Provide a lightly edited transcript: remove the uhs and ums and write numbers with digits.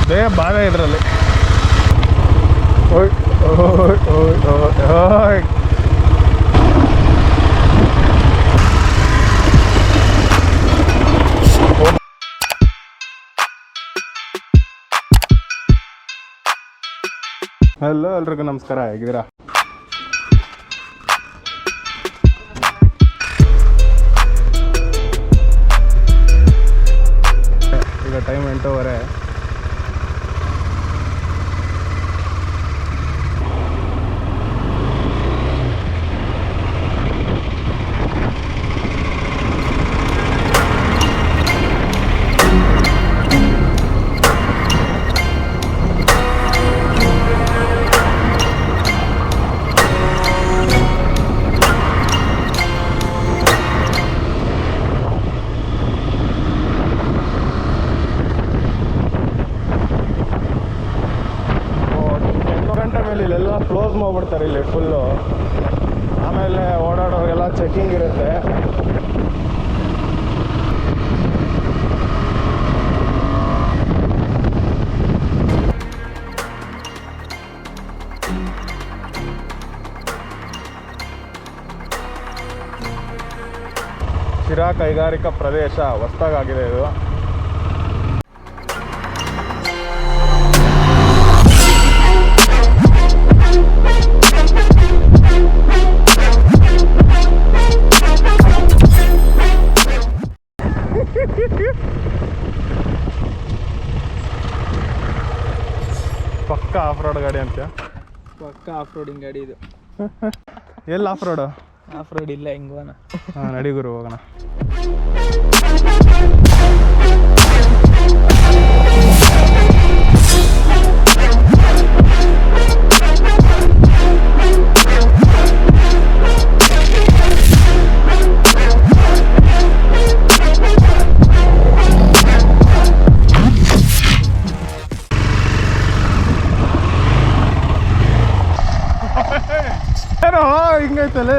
ಬೇಗ ಬಾಗ ಇದರಲ್ಲಿ. ಓಯ್ ಓಯ್ ಓಯ್ ಓಯ್ ಓಯ್. ಹಲೋ ಎಲ್ರಿಗೂ ನಮಸ್ಕಾರ, ಹೇಗಿದ್ದೀರಾ? ಈಗ ಟೈಮ್ 8:15. ಇಲ್ಲೆಲ್ಲ ಕ್ಲೋಸ್ ಮಾಡಿಬಿಡ್ತಾರೆ ಇಲ್ಲಿ ಫುಲ್ಲು. ಆಮೇಲೆ ಓಡಾಡೋರಿಗೆಲ್ಲ ಚೆಕಿಂಗ್ ಇರುತ್ತೆ. ಶಿರಾ ಕೈಗಾರಿಕಾ ಪ್ರದೇಶ ಹೊಸದಾಗಿದೆ ಇದು. ಪಕ್ಕ ಆಫ್ ರೋಡ್ ಗಾಡಿ ಅಂತ. ಪಕ್ಕ ಆಫ್ ರೋಡಿಂಗ್ ಗಾಡಿ ಇದು. ಎಲ್ಲಿ ಆಫ್ ರೋಡ್? ಆಫ್ ರೋಡ್ ಇಲ್ಲ, ಹಿಂಗೋಣ. ಹಾಂ, ನಡಿ ಗುರು ಹೋಗೋಣ. ಏನೋ ಹಿಂಗೈತಲ್ಲ.